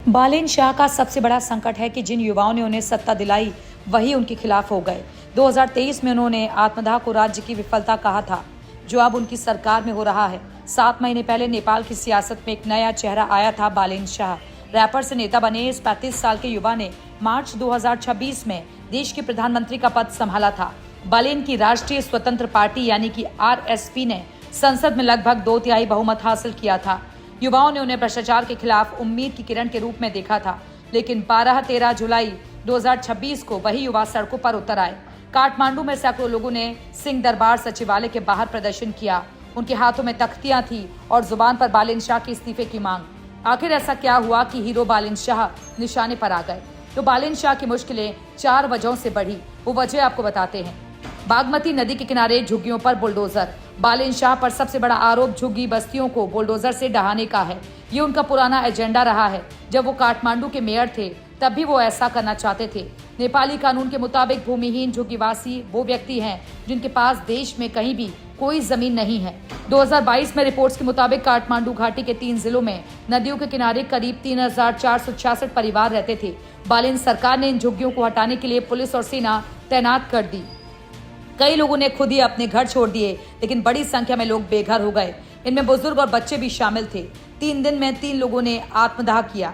बालेन शाह का सबसे बड़ा संकट है कि जिन युवाओं ने उन्हें सत्ता दिलाई वही उनके खिलाफ हो गए। 2023 में उन्होंने आत्मदाह को राज्य की विफलता कहा था, जो अब उनकी सरकार में हो रहा है। 7 महीने पहले नेपाल की सियासत में एक नया चेहरा आया था, बालेन शाह। रैपर से नेता बने इस 35 साल के युवा ने मार्च 2026 में देश के प्रधानमंत्री का पद संभाला था। बालेन की राष्ट्रीय स्वतंत्र पार्टी यानी कि RSP ने संसद में लगभग 2/3 बहुमत हासिल किया था। युवाओं ने उन्हें भ्रष्टाचार के खिलाफ उम्मीद की किरण के रूप में देखा था, लेकिन 12-13 जुलाई 2026 को वही युवा सड़कों पर उतर आए। काठमांडू में सैकड़ों लोगों ने सिंह दरबार सचिवालय के बाहर प्रदर्शन किया। उनके हाथों में तख्तियां थी और जुबान पर बालेन शाह के इस्तीफे की मांग। आखिर ऐसा क्या हुआ कि हीरो बालेन शाह निशाने पर आ गए? तो बालेन शाह की मुश्किलें 4 वजहों से बढ़ी। वो वजह आपको बताते हैं। बागमती नदी के किनारे झुग्गियों पर बुलडोजर। बालेन शाह पर सबसे बड़ा आरोप झुग्गी बस्तियों को बुलडोजर से ढहाने का है। ये उनका पुराना एजेंडा रहा है। जब वो काठमांडू के मेयर थे तब भी वो ऐसा करना चाहते थे। नेपाली कानून के मुताबिक भूमिहीन झुग्गीवासी वो व्यक्ति हैं जिनके पास देश में कहीं भी कोई जमीन नहीं है। 2022 में रिपोर्ट्स के मुताबिक काठमांडू घाटी के 3 जिलों में नदियों के किनारे करीब 3466 परिवार रहते थे। बालेन सरकार ने इन झुग्गियों को हटाने के लिए पुलिस और सेना तैनात कर दी। कई लोगों ने खुद ही अपने घर छोड़ दिए, लेकिन बड़ी संख्या में लोग बेघर हो गए। इनमें बुजुर्ग और बच्चे भी शामिल थे। 3 दिन में 3 लोगों ने आत्मदाह किया।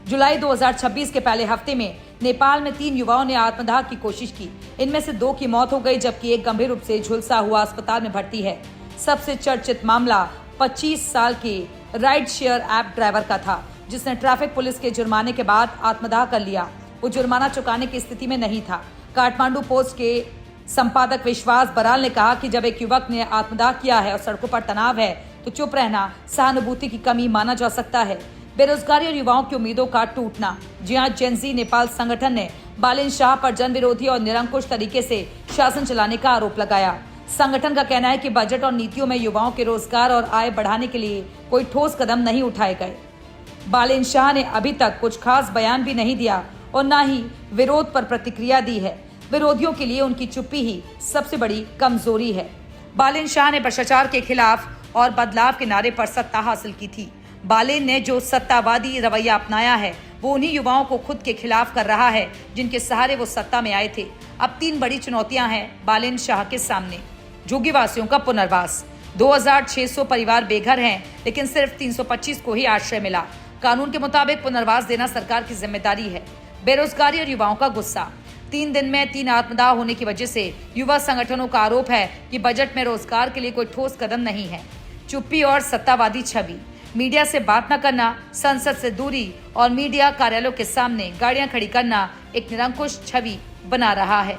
जुलाई 2026 के पहले हफ्ते में नेपाल में 3 युवाओं ने आत्मदाह की कोशिश की। इनमें से 2 की मौत हो गई, जबकि एक गंभीर रूप से झुलसा हुआ अस्पताल में भर्ती है। सबसे चर्चित मामला 25 साल के राइड शेयर ऐप ड्राइवर का था, जिसने ट्रैफिक पुलिस के जुर्माने के बाद आत्मदाह कर लिया। वो जुर्माना चुकाने की स्थिति में नहीं था। काठमांडू पोस्ट के संपादक विश्वास बराल ने कहा कि जब एक युवक ने आत्मदाह किया है और सड़कों पर तनाव है तो चुप रहना सहानुभूति की कमी माना जा सकता है। बेरोजगारी और युवाओं की उम्मीदों का टूटना। जी हां, जेनजी नेपाल संगठन ने बालेन शाह पर जन विरोधी और निरंकुश तरीके से शासन चलाने का आरोप लगाया। संगठन का कहना है कि बजट और नीतियों में युवाओं के रोजगार और आय बढ़ाने के लिए कोई ठोस कदम नहीं उठाए गए। बालेन शाह ने अभी तक कुछ खास बयान भी नहीं दिया और न ही विरोध पर प्रतिक्रिया दी है। विरोधियों के लिए उनकी चुप्पी ही सबसे बड़ी कमजोरी है। बालेन शाह ने भ्रष्टाचार के खिलाफ और बदलाव के नारे पर सत्ता हासिल की थी। बालेन ने जो सत्तावादी रवैया अपनाया है वो उन्हीं युवाओं को खुद के खिलाफ कर रहा है जिनके सहारे वो सत्ता में आए थे। अब 3 बड़ी चुनौतियां हैं बालेन शाह के सामने। झुग्गीवासियों का पुनर्वास। 2600 परिवार बेघर हैं, लेकिन सिर्फ 325 को ही आश्रय मिला। कानून के मुताबिक पुनर्वास देना सरकार की जिम्मेदारी है। बेरोजगारी और युवाओं का गुस्सा। 3 दिन में 3 आत्मदाह होने की वजह से युवा संगठनों का आरोप है कि बजट में रोजगार के लिए कोई ठोस कदम नहीं है। चुप्पी और सत्तावादी छवि। मीडिया से बात न करना, संसद से दूरी और मीडिया कार्यालयों के सामने गाड़ियां खड़ी करना एक निरंकुश छवि बना रहा है।